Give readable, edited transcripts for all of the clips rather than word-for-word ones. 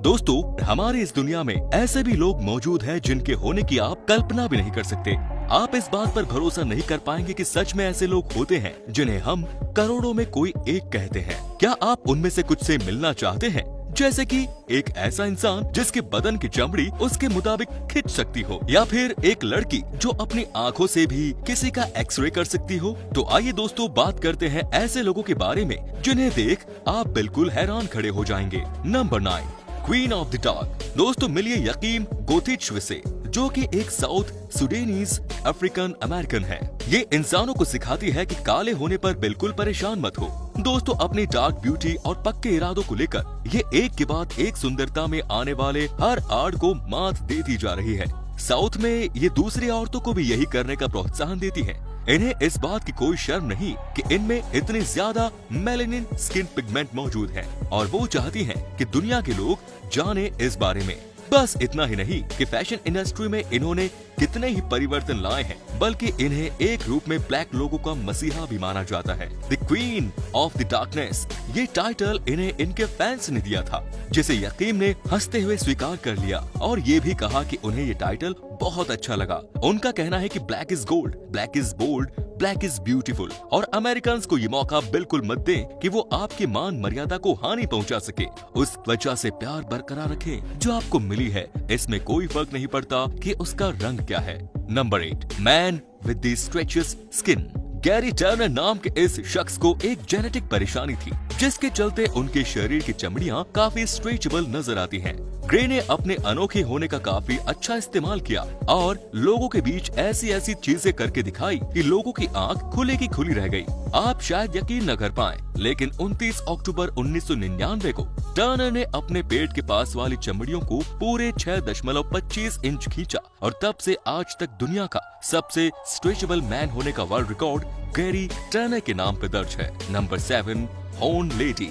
दोस्तों, हमारे इस दुनिया में ऐसे भी लोग मौजूद हैं जिनके होने की आप कल्पना भी नहीं कर सकते। आप इस बात पर भरोसा नहीं कर पाएंगे कि सच में ऐसे लोग होते हैं जिन्हें हम करोड़ों में कोई एक कहते हैं। क्या आप उनमें से कुछ से मिलना चाहते हैं? जैसे कि एक ऐसा इंसान जिसके बदन की चमड़ी उसके मुताबिक खिंच सकती हो, या फिर एक लड़की जो अपनी आंखों से भी किसी का एक्सरे कर सकती हो। तो आइए दोस्तों, बात करते हैं ऐसे लोगों के बारे में जिन्हें देख आप बिल्कुल हैरान खड़े हो जाएंगे। Number 9, queen of the dark. दोस्तों, मिलिए यकीम गोथिचवे से, जो कि एक साउथ सुडेनीज अफ्रीकन अमेरिकन है। ये इंसानों को सिखाती है कि काले होने पर बिल्कुल परेशान मत हो। दोस्तों, अपनी डार्क ब्यूटी और पक्के इरादों को लेकर ये एक के बाद एक सुंदरता में आने वाले हर आड़ को मात देती जा रही है। साउथ में ये दूसरी औरतों को भी यही करने का प्रोत्साहन देती है। इन्हें इस बात की कोई शर्म नहीं कि इनमें इतनी ज्यादा मेलानिन स्किन पिगमेंट मौजूद है, और वो चाहती हैं कि दुनिया के लोग जाने इस बारे में। बस इतना ही नहीं कि फैशन इंडस्ट्री में इन्होंने कितने ही परिवर्तन लाए हैं, बल्कि इन्हें एक रूप में ब्लैक लोगों का मसीहा भी माना जाता है। The queen of the darkness, ये टाइटल इन्हें इनके फैंस ने दिया था, जिसे यकीम ने हंसते हुए स्वीकार कर लिया और ये भी कहा कि उन्हें ये टाइटल बहुत अच्छा लगा। उनका कहना है कि black is gold, black is bold, black is beautiful, और अमेरिकन को ये मौका बिल्कुल मत दें कि वो आपकी मान मर्यादा को हानि पहुंचा सके। उस त्वचा से प्यार बरकरार रखें जो आपको मिली है। इसमें कोई फर्क नहीं पड़ता कि उसका रंग क्या है। Number 8, man with the stretchiest skin. Gary Turner नाम के इस शख्स को एक जेनेटिक परेशानी थी, जिसके चलते उनके शरीर की चमड़ियां काफी स्ट्रेचेबल नजर आती हैं। ग्रे ने अपने अनोखे होने का काफी अच्छा इस्तेमाल किया और लोगों के बीच ऐसी ऐसी चीजें करके दिखाई कि लोगों की आंख खुले की खुली रह गई। आप शायद यकीन न कर पाएं, लेकिन 29 अक्टूबर 1999 को टर्नर ने अपने पेट के पास वाली चमड़ियों को पूरे 6.25 इंच खींचा, और तब से आज तक दुनिया का सबसे स्ट्रेचेबल मैन होने का वर्ल्ड रिकॉर्ड गैरी टर्नर के नाम पर दर्ज है। Number 7, horn lady.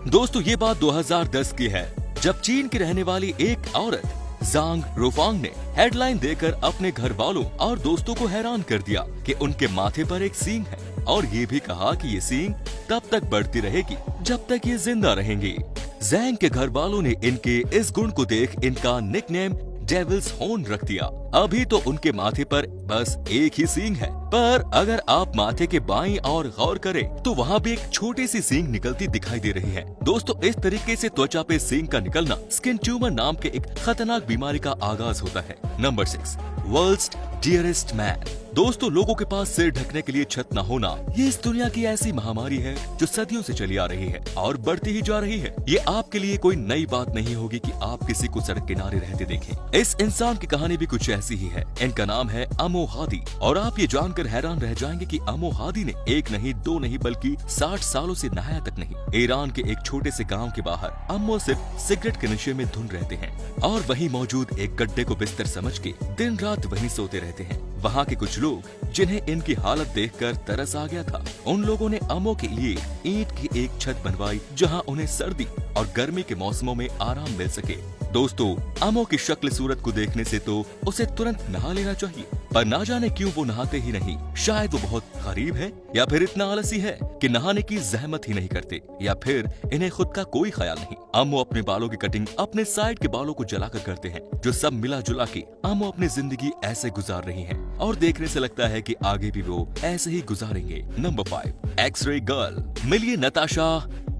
दोस्तों, ये बात 2010 की है, जब चीन की रहने वाली एक औरत जांग रोफांग ने हेडलाइन देकर अपने घर वालों और दोस्तों को हैरान कर दिया कि उनके माथे पर एक सींग है, और ये भी कहा कि ये सींग तब तक बढ़ती रहेगी जब तक ये जिंदा रहेंगी। जैंग के घर वालों ने इनके इस गुण को देख इनका निकनेम डेविल्स हॉर्न रख दिया। अभी तो उनके माथे पर बस एक ही सींग है, पर अगर आप माथे के बाईं और गौर करें तो वहाँ भी एक छोटी सी सींग निकलती दिखाई दे रही है। दोस्तों, इस तरीके से त्वचा पे सींग का निकलना स्किन ट्यूमर नाम के एक खतरनाक बीमारी का आगाज होता है। Number 6, world's dearest man. दोस्तों, लोगों के पास सिर ढकने के लिए छत न होना, ये इस दुनिया की ऐसी महामारी है जो सदियों से चली आ रही है और बढ़ती ही जा रही है। ये आपके लिए कोई नई बात नहीं होगी कि आप किसी को सड़क किनारे रहते देखें। इस इंसान की कहानी भी कुछ ऐसी ही है। इनका नाम है अमो हादी, और आप ये जानकर हैरान रह जाएंगे कि अमो हादी ने एक नहीं, दो नहीं, बल्कि 60 सालों से नहाया तक नहीं। ईरान के एक छोटे से गाँव के बाहर अम्मो सिर्फ सिगरेट के नशे में धुन रहते हैं, और वहीं मौजूद एक गड्ढे को बिस्तर समझ के दिन रात वहीं सोते रहते हैं। वहाँ के कुछ लोग जिन्हें इनकी हालत देखकर तरस आ गया था, उन लोगों ने अमो के लिए ईंट की एक छत बनवाई जहाँ उन्हें सर्दी और गर्मी के मौसमों में आराम मिल सके। दोस्तों, अमो की शक्ल सूरत को देखने से तो उसे तुरंत नहा लेना चाहिए, पर ना जाने क्यों वो नहाते ही नहीं। शायद वो बहुत गरीब है, या फिर इतना आलसी है कि नहाने की जहमत ही नहीं करते, या फिर इन्हें खुद का कोई ख्याल नहीं। अमो अपने बालों की कटिंग अपने साइड के बालों को जलाकर करते हैं, जो सब मिला जुला के अमो अपनी जिंदगी ऐसे गुजार रही है, और देखने से लगता है कि आगे भी वो ऐसे ही गुजारेंगे। Number 5, X ray girl. मिलिए नताशा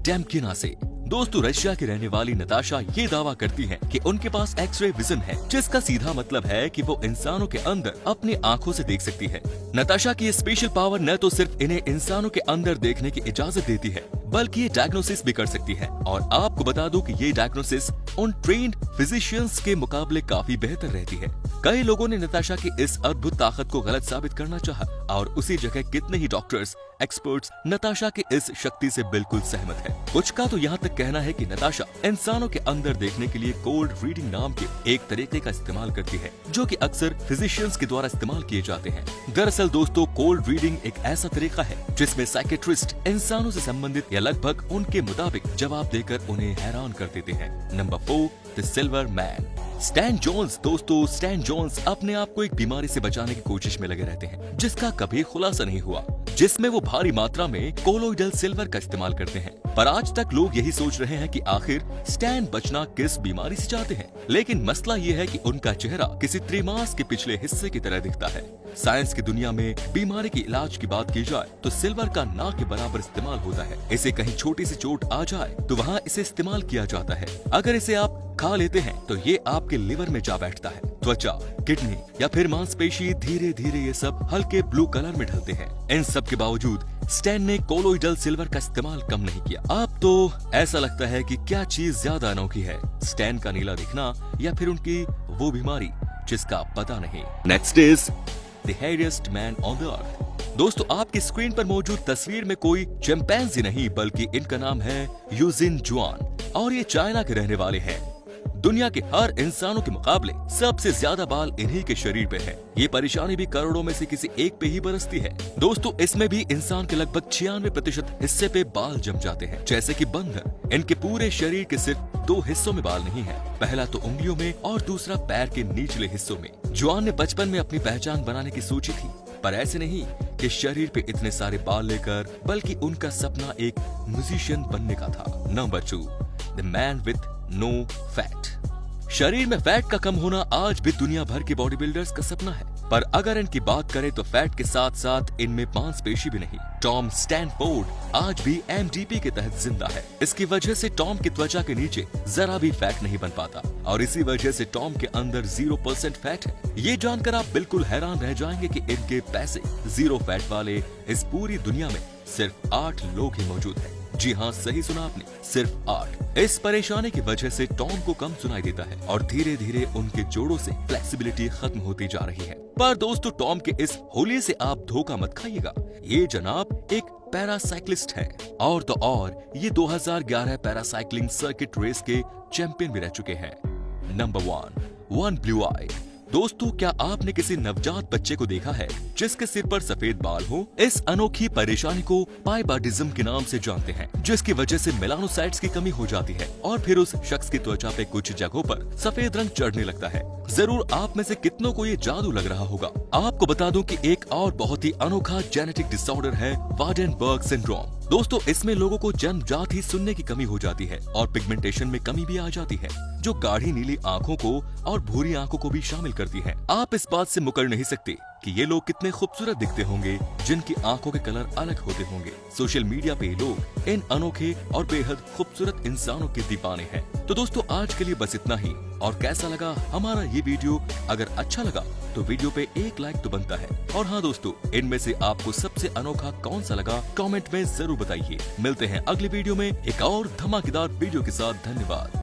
डेमकिना से। दोस्तों, रशिया की रहने वाली नताशा ये दावा करती हैं कि उनके पास एक्सरे विजन है, जिसका सीधा मतलब है कि वो इंसानों के अंदर अपनी आंखों से देख सकती है। नताशा की ये स्पेशल पावर न तो सिर्फ इन्हें इंसानों के अंदर देखने की इजाजत देती है, बल्कि ये डायग्नोसिस भी कर सकती है। और आपको बता दूं कि ये डायग्नोसिस उन ट्रेन्ड फिजिशियंस के मुकाबले काफी बेहतर रहती है। कई लोगों ने नताशा की इस अद्भुत ताकत को गलत साबित करना चाहा, और उसी जगह कितने ही डॉक्टर्स, एक्सपर्ट्स नताशा की इस शक्ति से बिल्कुल सहमत है। कुछ का तो यहाँ तक कहना है कि नताशा इंसानों के अंदर देखने के लिए कोल्ड रीडिंग नाम के एक तरीके का इस्तेमाल करती है, जो कि अक्सर फिजिशियंस के द्वारा इस्तेमाल किए जाते हैं। दरअसल दोस्तों, कोल्ड रीडिंग एक ऐसा तरीका है जिसमें साइकेट्रिस्ट इंसानों से संबंधित या लगभग उनके मुताबिक जवाब देकर उन्हें हैरान कर देते हैं। Number 4, the silver man. Stan Jones दोस्तों, स्टैन जोन्स अपने आप को एक बीमारी से बचाने की कोशिश में लगे रहते हैं जिसका कभी खुलासा नहीं हुआ, जिसमें वो भारी मात्रा में कोलोइडल सिल्वर का इस्तेमाल करते हैं। पर आज तक लोग यही सोच रहे हैं कि आखिर स्टैन बचना किस बीमारी से चाहते हैं। लेकिन मसला ये है कि उनका चेहरा किसी त्रिमास के पिछले हिस्से की तरह दिखता है। साइंस की दुनिया में बीमारी के इलाज की बात की जाए तो सिल्वर का ना के बराबर इस्तेमाल होता है। इसे कहीं छोटी सी चोट आ जाए तो वहाँ इसे इस्तेमाल किया जाता है। अगर इसे आप खा लेते हैं तो ये आपके लिवर में जा बैठता है। त्वचा, किडनी या फिर मांसपेशी, धीरे धीरे ये सब हल्के ब्लू कलर में ढलते हैं। इन सब के बावजूद स्टैन ने कोलोइडल सिल्वर का इस्तेमाल कम नहीं किया। अब तो ऐसा लगता है कि क्या चीज ज्यादा अनोखी है, स्टैन का नीला दिखना या फिर उनकी वो बीमारी जिसका पता नहीं। Next is the hairiest man on the earth. दोस्तों, आपकी स्क्रीन पर मौजूद तस्वीर में कोई चिंपैंजी नहीं बल्कि इनका नाम है यूजिन जुआन और ये चाइना के रहने वाले हैं। दुनिया के हर इंसानों के मुकाबले सबसे ज्यादा बाल इन्हीं के शरीर पे है। ये परेशानी भी करोड़ों में से किसी एक पे ही बरसती है। दोस्तों, इसमें भी इंसान के लगभग 96% हिस्से पे बाल जम जाते हैं। जैसे कि बंदर, इनके पूरे शरीर के सिर्फ 2 हिस्सों में बाल नहीं है, पहला तो उंगलियों में और दूसरा पैर के निचले हिस्सों में। जुआन ने बचपन में अपनी पहचान बनाने की सोची थी, पर ऐसे नहीं कि शरीर पे इतने सारे बाल लेकर, बल्कि उनका सपना एक म्यूजिशियन बनने का था। Number 2, the man with no fat. शरीर में फैट का कम होना आज भी दुनिया भर के बॉडी बिल्डर्स का सपना है, पर अगर इनकी बात करें तो फैट के साथ साथ इनमें मांसपेशी भी नहीं। टॉम स्टैनफोर्ड आज भी MDP के तहत जिंदा है। इसकी वजह से टॉम की त्वचा के नीचे जरा भी फैट नहीं बन पाता और इसी वजह से टॉम के अंदर 0% फैट है। ये जानकर आप बिल्कुल हैरान रह जाएंगे कि इनके पैसे 0 फैट वाले इस पूरी दुनिया में सिर्फ 8 लोग ही मौजूद हैं। जी हाँ, सही सुना आपने, सिर्फ 8। इस परेशानी की वजह से टॉम को कम सुनाई देता है और धीरे धीरे उनके जोड़ों से फ्लेक्सिबिलिटी खत्म होती जा रही है। पर दोस्तों, टॉम के इस होलिये से आप धोखा मत खाइएगा। ये जनाब एक पैरासाइक्लिस्ट है और तो और ये 2011 पैरासाइक्लिंग सर्किट रेस के चैंपियन भी रह चुके हैं। नंबर 1, वन ब्लू आई। दोस्तों, क्या आपने किसी नवजात बच्चे को देखा है जिसके सिर पर सफेद बाल हो? इस अनोखी परेशानी को पाइबार्डिज्म के नाम से जानते हैं, जिसकी वजह से मेलानोसाइट्स की कमी हो जाती है और फिर उस शख्स की त्वचा पे कुछ जगहों पर सफेद रंग चढ़ने लगता है। जरूर आप में से कितनों को ये जादू लग रहा होगा। आपको बता दूं कि एक और बहुत ही अनोखा जेनेटिक डिसऑर्डर है वार्डेनबर्ग सिंड्रोम। दोस्तों, इसमें लोगों को जन्मजात ही सुनने की कमी हो जाती है और पिगमेंटेशन में कमी भी आ जाती है, जो गाढ़ी नीली आंखों को और भूरी आंखों को भी शामिल करती है। आप इस बात से मुकर नहीं सकते कि ये लोग कितने खूबसूरत दिखते होंगे जिनकी आंखों के कलर अलग होते होंगे। सोशल मीडिया पे लोग इन अनोखे और बेहद खूबसूरत इंसानों के दीवाने हैं। तो दोस्तों, आज के लिए बस इतना ही। और कैसा लगा हमारा ये वीडियो? अगर अच्छा लगा तो वीडियो पे एक लाइक तो बनता है। और हाँ दोस्तों, इनमें से आपको सबसे अनोखा कौन सा लगा कमेंट में जरूर बताइए। मिलते हैं अगले वीडियो में एक और धमाकेदार वीडियो के साथ। धन्यवाद।